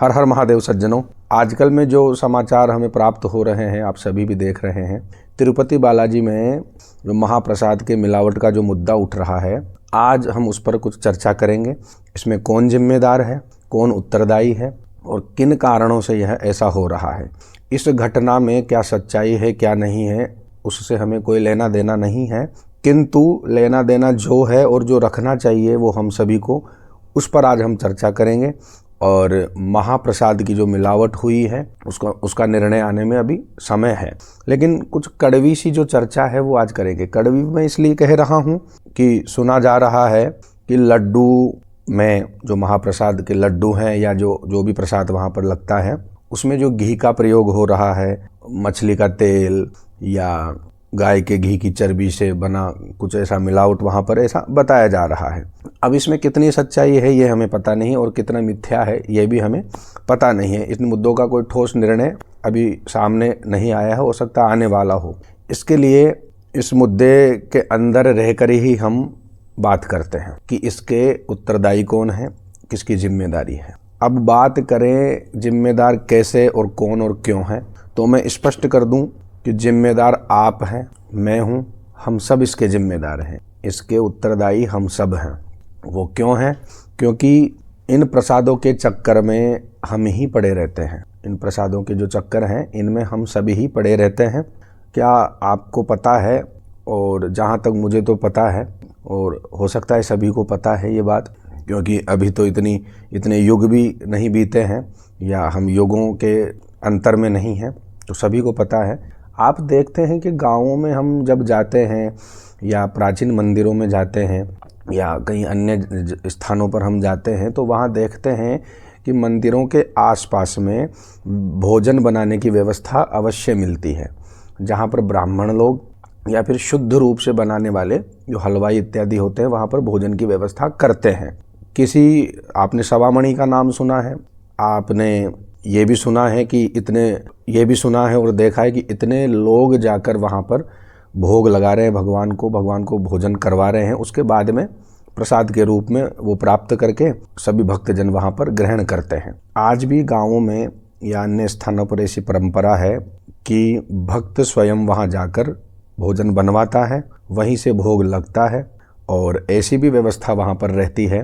हर हर महादेव सज्जनों। आजकल में जो समाचार हमें प्राप्त हो रहे हैं, आप सभी भी देख रहे हैं, तिरुपति बालाजी में जो महाप्रसाद के मिलावट का जो मुद्दा उठ रहा है, आज हम उस पर कुछ चर्चा करेंगे। इसमें कौन जिम्मेदार है, कौन उत्तरदायी है और किन कारणों से यह ऐसा हो रहा है। इस घटना में क्या सच्चाई है क्या नहीं है, उससे हमें कोई लेना देना नहीं है, किंतु लेना देना जो है और जो रखना चाहिए वो हम सभी को, उस पर आज हम चर्चा करेंगे। और महाप्रसाद की जो मिलावट हुई है उसका निर्णय आने में अभी समय है, लेकिन कुछ कड़वी सी जो चर्चा है वो आज करेंगे। कड़वी मैं इसलिए कह रहा हूँ कि सुना जा रहा है कि लड्डू में, जो महाप्रसाद के लड्डू हैं या जो भी प्रसाद वहाँ पर लगता है, उसमें जो घी का प्रयोग हो रहा है, मछली का तेल या गाय के घी की चर्बी से बना कुछ ऐसा मिलावट वहाँ पर ऐसा बताया जा रहा है। अब इसमें कितनी सच्चाई है ये हमें पता नहीं, और कितना मिथ्या है ये भी हमें पता नहीं है। इन मुद्दों का कोई ठोस निर्णय अभी सामने नहीं आया है, हो सकता आने वाला हो। इसके लिए इस मुद्दे के अंदर रहकर ही हम बात करते हैं कि इसके उत्तरदायी कौन है, किसकी जिम्मेदारी है। अब बात करें जिम्मेदार कैसे और कौन और क्यों है, तो मैं स्पष्ट कर दूं कि जिम्मेदार आप हैं, मैं हूं, हम सब इसके जिम्मेदार हैं। इसके उत्तरदायी हम सब हैं। वो क्यों हैं? क्योंकि इन प्रसादों के चक्कर में हम ही पड़े रहते हैं। इन प्रसादों के जो चक्कर हैं इनमें हम सभी ही पड़े रहते हैं। क्या आपको पता है? और जहाँ तक मुझे तो पता है, और हो सकता है सभी को पता है ये बात, क्योंकि अभी तो इतने युग भी नहीं बीते हैं या हम युगों के अंतर में नहीं हैं, तो सभी को पता है। आप देखते हैं कि गाँवों में हम जब जाते हैं या प्राचीन मंदिरों में जाते हैं या कहीं अन्य स्थानों पर हम जाते हैं, तो वहाँ देखते हैं कि मंदिरों के आसपास में भोजन बनाने की व्यवस्था अवश्य मिलती है, जहाँ पर ब्राह्मण लोग या फिर शुद्ध रूप से बनाने वाले जो हलवाई इत्यादि होते हैं वहाँ पर भोजन की व्यवस्था करते हैं। आपने सवामणि का नाम सुना है, आपने ये भी सुना है कि ये भी सुना है और देखा है कि इतने लोग जाकर वहाँ पर भोग लगा रहे हैं, भगवान को भोजन करवा रहे हैं, उसके बाद में प्रसाद के रूप में वो प्राप्त करके सभी भक्तजन वहाँ पर ग्रहण करते हैं। आज भी गाँवों में या अन्य स्थानों पर ऐसी परंपरा है कि भक्त स्वयं वहाँ जाकर भोजन बनवाता है, वहीं से भोग लगता है। और ऐसी भी व्यवस्था वहाँ पर रहती है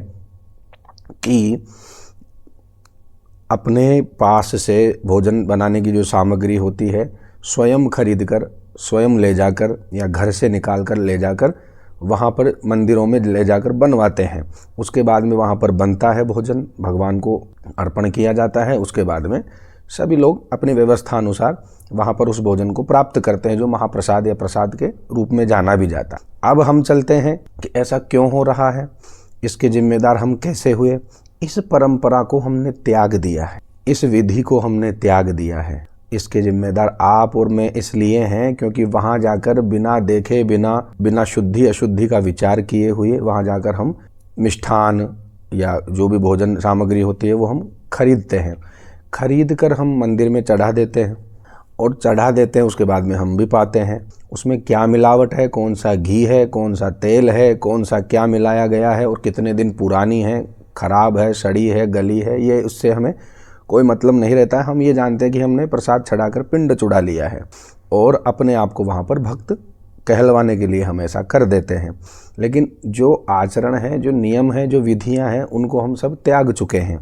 कि अपने पास से भोजन बनाने की जो सामग्री होती है स्वयं खरीद कर, स्वयं ले जाकर या घर से निकाल कर ले जाकर वहाँ पर मंदिरों में ले जाकर बनवाते हैं। उसके बाद में वहाँ पर बनता है भोजन, भगवान को अर्पण किया जाता है। उसके बाद में सभी लोग अपनी व्यवस्था अनुसार वहाँ पर उस भोजन को प्राप्त करते हैं, जो महाप्रसाद या प्रसाद के रूप में जाना भी जाता है। अब हम चलते हैं कि ऐसा क्यों हो रहा है, इसके जिम्मेदार हम कैसे हुए। इस परंपरा को हमने त्याग दिया है, इस विधि को हमने त्याग दिया है। इसके जिम्मेदार आप और मैं इसलिए हैं क्योंकि वहाँ जाकर बिना देखे, बिना शुद्धि अशुद्धि का विचार किए हुए वहाँ जाकर हम मिष्ठान या जो भी भोजन सामग्री होती है वो हम खरीदते हैं। खरीद कर हम मंदिर में चढ़ा देते हैं, और चढ़ा देते हैं उसके बाद में हम भी पाते हैं उसमें क्या मिलावट है, कौन सा घी है, कौन सा तेल है, कौन सा क्या मिलाया गया है और कितने दिन पुरानी है, खराब है, सड़ी है, गली है, ये उससे हमें कोई मतलब नहीं रहता है। हम ये जानते हैं कि हमने प्रसाद चढ़ाकर पिंड चुड़ा लिया है और अपने आप को वहाँ पर भक्त कहलवाने के लिए हम ऐसा कर देते हैं। लेकिन जो आचरण है, जो नियम है, जो विधियाँ हैं, उनको हम सब त्याग चुके हैं।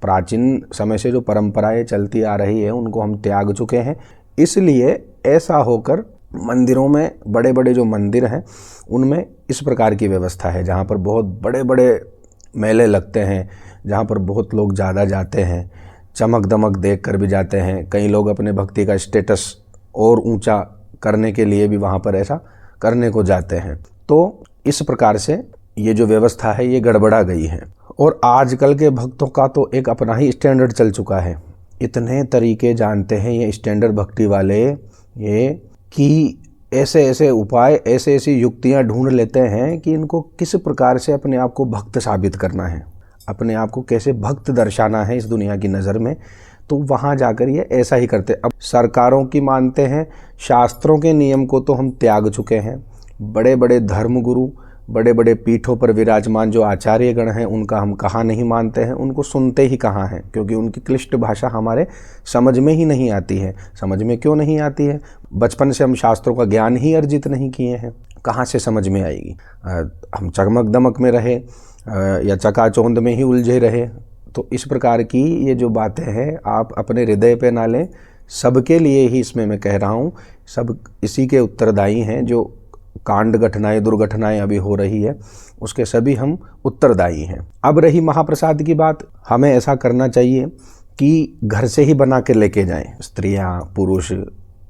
प्राचीन समय से जो परंपराएं चलती आ रही है उनको हम त्याग चुके हैं। इसलिए ऐसा होकर मंदिरों में, बड़े बड़े जो मंदिर हैं उनमें इस प्रकार की व्यवस्था है, जहाँ पर बहुत बड़े बड़े मेले लगते हैं, जहाँ पर बहुत लोग ज़्यादा जाते हैं, चमक दमक देख कर भी जाते हैं। कई लोग अपने भक्ति का स्टेटस और ऊंचा करने के लिए भी वहाँ पर ऐसा करने को जाते हैं। तो इस प्रकार से ये जो व्यवस्था है ये गड़बड़ा गई है। और आजकल के भक्तों का तो एक अपना ही स्टैंडर्ड चल चुका है। इतने तरीके जानते हैं ये स्टैंडर्ड भक्ति वाले ये कि ऐसे उपाय, ऐसी युक्तियां ढूंढ लेते हैं कि इनको किस प्रकार से अपने आप को भक्त साबित करना है, अपने आप को कैसे भक्त दर्शाना है इस दुनिया की नज़र में। तो वहाँ जाकर ये ऐसा ही करते। अब सरकारों की मानते हैं, शास्त्रों के नियम को तो हम त्याग चुके हैं। बड़े बड़े धर्मगुरु बड़े बड़े पीठों पर विराजमान जो आचार्यगण हैं उनका हम कहाँ नहीं मानते हैं, उनको सुनते ही कहाँ हैं, क्योंकि उनकी क्लिष्ट भाषा हमारे समझ में ही नहीं आती है। समझ में क्यों नहीं आती है? बचपन से हम शास्त्रों का ज्ञान ही अर्जित नहीं किए हैं, कहाँ से समझ में आएगी? हम चमक दमक में रहे या चकाचौंध में ही उलझे रहे। तो इस प्रकार की ये जो बातें हैं आप अपने हृदय पे ना लें, सबके लिए ही इसमें मैं कह रहा हूँ, सब इसी के उत्तरदायी हैं। जो कांड घटनाएं दुर्घटनाएं अभी हो रही है उसके सभी हम उत्तरदायी हैं। अब रही महाप्रसाद की बात, हमें ऐसा करना चाहिए कि घर से ही बना के लेके जाएं। स्त्रियां पुरुष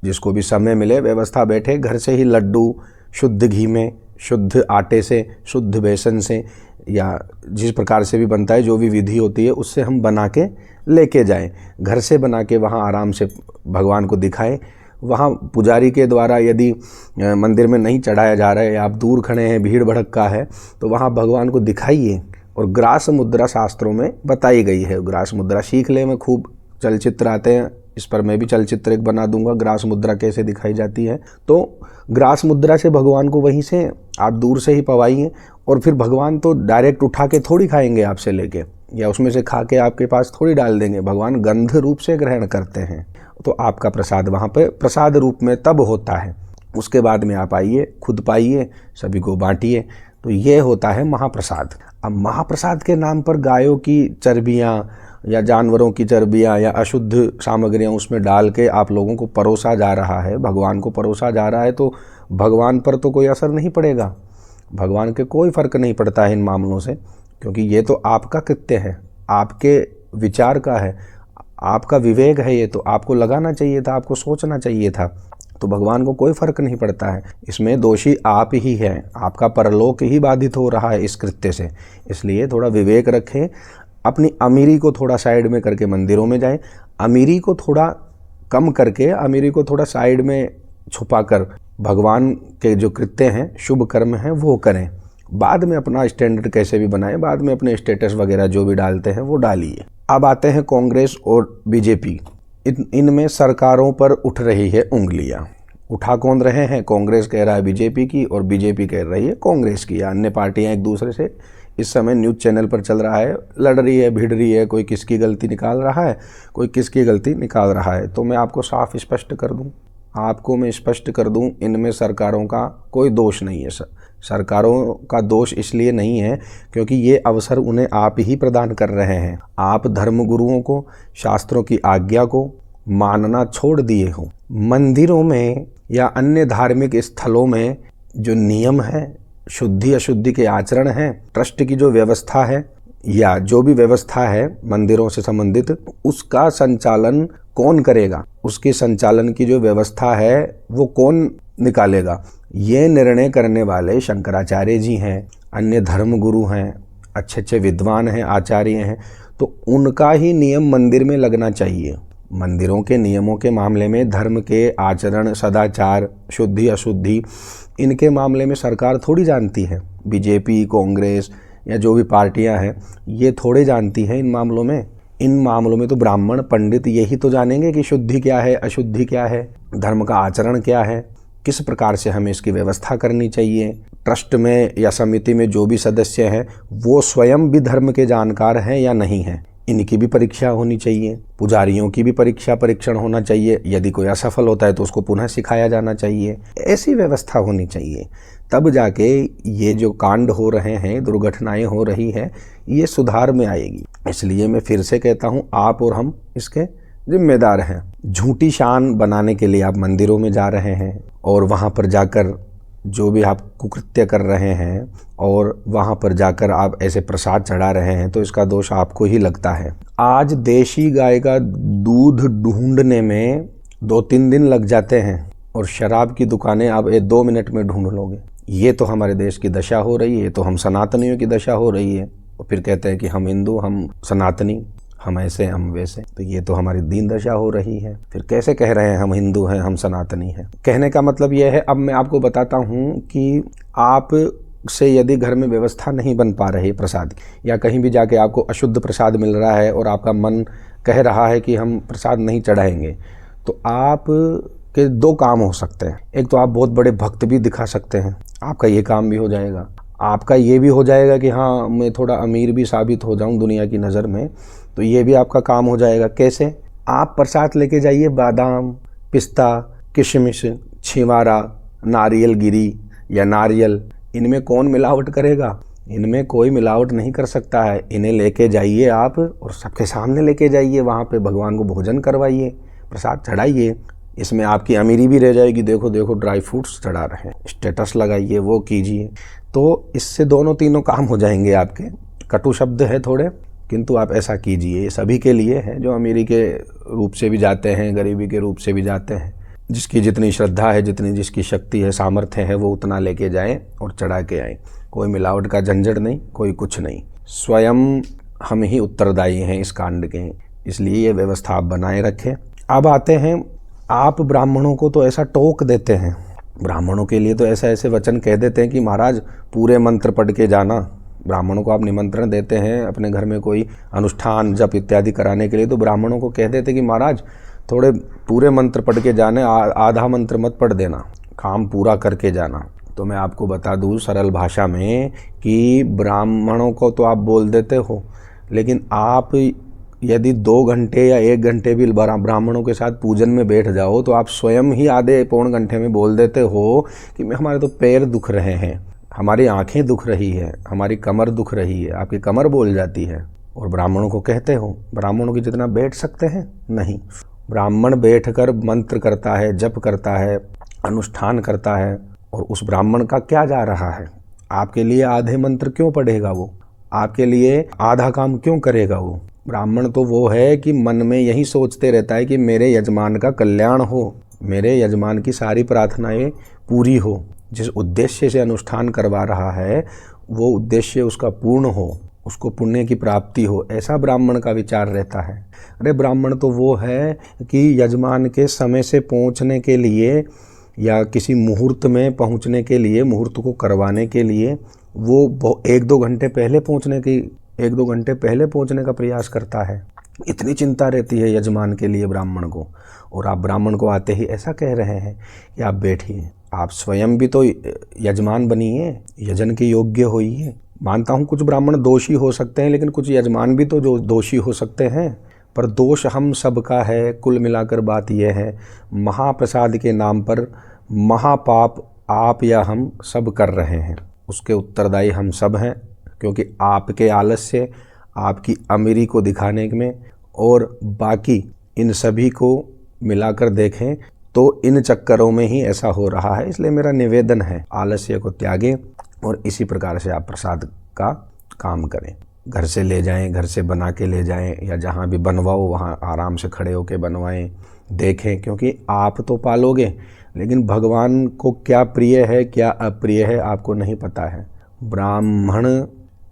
जिसको भी समय मिले व्यवस्था बैठे, घर से ही लड्डू शुद्ध घी में, शुद्ध आटे से, शुद्ध बेसन से या जिस प्रकार से भी बनता है, जो भी विधि होती है उससे हम बना के लेके जाएं। घर से बना के वहाँ आराम से भगवान को दिखाएं। वहाँ पुजारी के द्वारा यदि मंदिर में नहीं चढ़ाया जा रहा है या आप दूर खड़े हैं, भीड़ भड़क्का है, तो वहाँ भगवान को दिखाइए। और ग्रास मुद्रा शास्त्रों में बताई गई है, ग्रास मुद्रा सीख ले। में खूब चलचित्र आते हैं, इस पर मैं भी चलचित्र एक बना दूंगा, ग्रास मुद्रा कैसे दिखाई जाती है। तो ग्रास मुद्रा से भगवान को वहीं से आप दूर से ही पवाइए, और फिर भगवान तो डायरेक्ट उठा के थोड़ी खाएंगे आपसे लेके, या उसमें से खा के आपके पास थोड़ी डाल देंगे। भगवान गंध रूप से ग्रहण करते हैं, तो आपका प्रसाद वहाँ पे प्रसाद रूप में तब होता है। उसके बाद में आप आइए, खुद पाइए, सभी को बांटिए। तो ये होता है महाप्रसाद। अब महाप्रसाद के नाम पर गायों की चर्बियाँ या जानवरों की चर्बियाँ या अशुद्ध सामग्रियाँ उसमें डाल के आप लोगों को परोसा जा रहा है, भगवान को परोसा जा रहा है, तो भगवान पर तो कोई असर नहीं पड़ेगा। भगवान के कोई फर्क नहीं पड़ता है इन मामलों से, क्योंकि ये तो आपका कृत्य है, आपके विचार का है, आपका विवेक है। ये तो आपको लगाना चाहिए था, आपको सोचना चाहिए था। तो भगवान को कोई फर्क नहीं पड़ता है। इसमें दोषी आप ही हैं, आपका परलोक ही बाधित हो रहा है इस कृत्य से। इसलिए थोड़ा विवेक रखें, अपनी अमीरी को थोड़ा साइड में करके मंदिरों में जाएं, अमीरी को थोड़ा कम करके, अमीरी को थोड़ा साइड में छुपा कर भगवान के जो कृत्य हैं, शुभ कर्म हैं, वो करें। बाद में अपना स्टैंडर्ड कैसे भी बनाएं, बाद में अपने स्टेटस वगैरह जो भी डालते हैं वो डालिए। अब आते हैं कांग्रेस और बीजेपी। इनमें सरकारों पर उठ रही है उंगलियां। उठा कौन रहे हैं? कांग्रेस कह रहा है बीजेपी की और बीजेपी कह रही है कांग्रेस की। अन्य पार्टियां एक दूसरे से इस समय न्यूज़ चैनल पर चल रहा है, लड़ रही है, भिड़ रही है, कोई किसकी गलती निकाल रहा है, कोई किसकी गलती निकाल रहा है। तो मैं आपको साफ स्पष्ट कर दूं, इनमें सरकारों का कोई दोष नहीं है। सरकारों का दोष इसलिए नहीं है क्योंकि ये अवसर उन्हें आप ही प्रदान कर रहे हैं। आप धर्मगुरुओं को, शास्त्रों की आज्ञा को मानना छोड़ दिए हो। मंदिरों में या अन्य धार्मिक स्थलों में जो नियम है, शुद्धि अशुद्धि के आचरण हैं, ट्रस्ट की जो व्यवस्था है या जो भी व्यवस्था है मंदिरों से संबंधित, उसका संचालन कौन करेगा? उसके संचालन की जो व्यवस्था है वो कौन निकालेगा? ये निर्णय करने वाले शंकराचार्य जी हैं, अन्य धर्मगुरु हैं, अच्छे अच्छे विद्वान हैं, आचार्य हैं। तो उनका ही नियम मंदिर में लगना चाहिए। मंदिरों के नियमों के मामले में, धर्म के आचरण, सदाचार, शुद्धि अशुद्धि, इनके मामले में सरकार थोड़ी जानती है। बीजेपी, कांग्रेस या जो भी पार्टियां हैं ये थोड़े जानती हैं इन मामलों में। इन मामलों में तो ब्राह्मण पंडित यही तो जानेंगे कि शुद्धि क्या है, अशुद्धि क्या है, धर्म का आचरण क्या है, किस प्रकार से हमें इसकी व्यवस्था करनी चाहिए। ट्रस्ट में या समिति में जो भी सदस्य हैं वो स्वयं भी धर्म के जानकार हैं या नहीं हैं, इनकी भी परीक्षा होनी चाहिए। पुजारियों की भी परीक्षण होना चाहिए। यदि कोई असफल होता है तो उसको पुनः सिखाया जाना चाहिए। ऐसी व्यवस्था होनी चाहिए, तब जाके ये जो कांड हो रहे हैं, दुर्घटनाएं हो रही है, ये सुधार में आएगी। इसलिए मैं फिर से कहता हूँ, आप और हम इसके जिम्मेदार हैं। झूठी शान बनाने के लिए आप मंदिरों में जा रहे हैं और वहाँ पर जाकर जो भी आप कुकृत्य कर रहे हैं और वहाँ पर जाकर आप ऐसे प्रसाद चढ़ा रहे हैं, तो इसका दोष आपको ही लगता है। आज देशी गाय का दूध ढूंढने में 2-3 दिन लग जाते हैं और शराब की दुकानें आप 2 मिनट में ढूंढ लोगे। ये तो हमारे देश की दशा हो रही है, तो हम सनातनियों की दशा हो रही है। और फिर कहते हैं कि हम हिंदू, हम सनातनी, हम ऐसे, हम वैसे। तो ये तो हमारी दीन दशा हो रही है। फिर कैसे कह रहे हैं हम हिंदू हैं, हम सनातनी हैं? कहने का मतलब यह है, अब मैं आपको बताता हूँ कि आप से यदि घर में व्यवस्था नहीं बन पा रही प्रसाद की, या कहीं भी जाके आपको अशुद्ध प्रसाद मिल रहा है और आपका मन कह रहा है कि हम प्रसाद नहीं चढ़ाएंगे, तो आप के 2 काम हो सकते हैं। एक तो आप बहुत बड़े भक्त भी दिखा सकते हैं, आपका ये काम भी हो जाएगा। आपका ये भी हो जाएगा कि हाँ मैं थोड़ा अमीर भी साबित हो जाऊं दुनिया की नज़र में, तो ये भी आपका काम हो जाएगा। कैसे? आप प्रसाद लेके जाइए बादाम, पिस्ता, किशमिश, छिवारा, नारियल गिरी या नारियल, इनमें कौन मिलावट करेगा? इनमें कोई मिलावट नहीं कर सकता है। इन्हें लेके जाइए आप और सबके सामने लेके जाइए, वहाँ पे भगवान को भोजन करवाइए, प्रसाद चढ़ाइए। इसमें आपकी अमीरी भी रह जाएगी, देखो देखो ड्राई फ्रूट्स चढ़ा रहे हैं, स्टेटस लगाइए, वो कीजिए। तो इससे दोनों तीनों काम हो जाएंगे आपके। कटु शब्द है थोड़े, किंतु आप ऐसा कीजिए। ये सभी के लिए है, जो अमीरी के रूप से भी जाते हैं, गरीबी के रूप से भी जाते हैं। जिसकी जितनी श्रद्धा है, जितनी जिसकी शक्ति है, सामर्थ्य है, वो उतना लेके जाएं और चढ़ा के आएँ। कोई मिलावट का झंझट नहीं, कोई कुछ नहीं। स्वयं हम ही उत्तरदायी हैं इस कांड के, इसलिए ये व्यवस्था आप बनाए रखें। अब आते हैं, आप ब्राह्मणों को तो ऐसा टोक देते हैं, ब्राह्मणों के लिए तो ऐसा ऐसे वचन कह देते हैं कि महाराज पूरे मंत्र पढ़ के जाना। ब्राह्मणों को आप निमंत्रण देते हैं अपने घर में कोई अनुष्ठान जप इत्यादि कराने के लिए, तो ब्राह्मणों को कह देते कि महाराज थोड़े पूरे मंत्र पढ़ के जाने, आधा मंत्र मत पढ़ देना, काम पूरा करके जाना। तो मैं आपको बता दूं सरल भाषा में कि ब्राह्मणों को तो आप बोल देते हो, लेकिन आप यदि 2 घंटे या 1 घंटे भी ब्राह्मणों के साथ पूजन में बैठ जाओ, तो आप स्वयं ही आधे पौन घंटे में बोल देते हो कि हमारे तो पैर दुख रहे हैं, हमारी आंखें दुख रही है, हमारी कमर दुख रही है। आपकी कमर बोल जाती है और ब्राह्मणों को कहते हो। ब्राह्मणों की जितना बैठ सकते हैं नहीं, ब्राह्मण बैठकर मंत्र करता है, जप करता है, अनुष्ठान करता है, और उस ब्राह्मण का क्या जा रहा है? आपके लिए आधे मंत्र क्यों पढ़ेगा वो? आपके लिए आधा काम क्यों करेगा वो? ब्राह्मण तो वो है कि मन में यही सोचते रहता है कि मेरे यजमान का कल्याण हो, मेरे यजमान की सारी प्रार्थनाएं पूरी हो, जिस उद्देश्य से अनुष्ठान करवा रहा है वो उद्देश्य उसका पूर्ण हो, उसको पुण्य की प्राप्ति हो, ऐसा ब्राह्मण का विचार रहता है। अरे ब्राह्मण तो वो है कि यजमान के समय से पहुँचने के लिए या किसी मुहूर्त में पहुंचने के लिए, मुहूर्त को करवाने के लिए वो 1-2 घंटे पहले पहुंचने का प्रयास करता है। इतनी चिंता रहती है यजमान के लिए ब्राह्मण को, और आप ब्राह्मण को आते ही ऐसा कह रहे हैं कि आप बैठिए। आप स्वयं भी तो यजमान बनिए, यजन के योग्य होइए। मानता हूँ कुछ ब्राह्मण दोषी हो सकते हैं, लेकिन कुछ यजमान भी तो जो दोषी हो सकते हैं, पर दोष हम सबका है। कुल मिलाकर बात यह है, महाप्रसाद के नाम पर महापाप आप या हम सब कर रहे हैं, उसके उत्तरदायी हम सब हैं। क्योंकि आपके आलस्य, आपकी अमीरी को दिखाने में और बाकी इन सभी को मिलाकर देखें तो इन चक्करों में ही ऐसा हो रहा है। इसलिए मेरा निवेदन है, आलस्य को त्यागें और इसी प्रकार से आप प्रसाद का काम करें। घर से ले जाएं, घर से बना के ले जाएं, या जहाँ भी बनवाओ वहाँ आराम से खड़े होकर बनवाएं, देखें। क्योंकि आप तो पालोगे, लेकिन भगवान को क्या प्रिय है क्या अप्रिय है आपको नहीं पता है। ब्राह्मण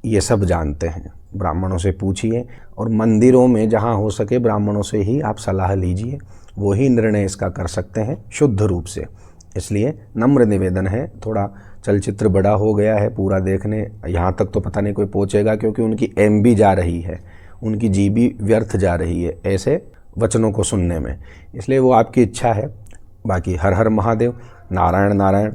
ये सब जानते हैं, ब्राह्मणों से पूछिए, और मंदिरों में जहाँ हो सके ब्राह्मणों से ही आप सलाह लीजिए, वो ही निर्णय इसका कर सकते हैं शुद्ध रूप से। इसलिए नम्र निवेदन है। थोड़ा चलचित्र बड़ा हो गया है, पूरा देखने यहाँ तक तो पता नहीं कोई पहुँचेगा, क्योंकि उनकी MB जा रही है, उनकी GB व्यर्थ जा रही है ऐसे वचनों को सुनने में। इसलिए वो आपकी इच्छा है। बाकी हर हर महादेव, नारायण नारायण।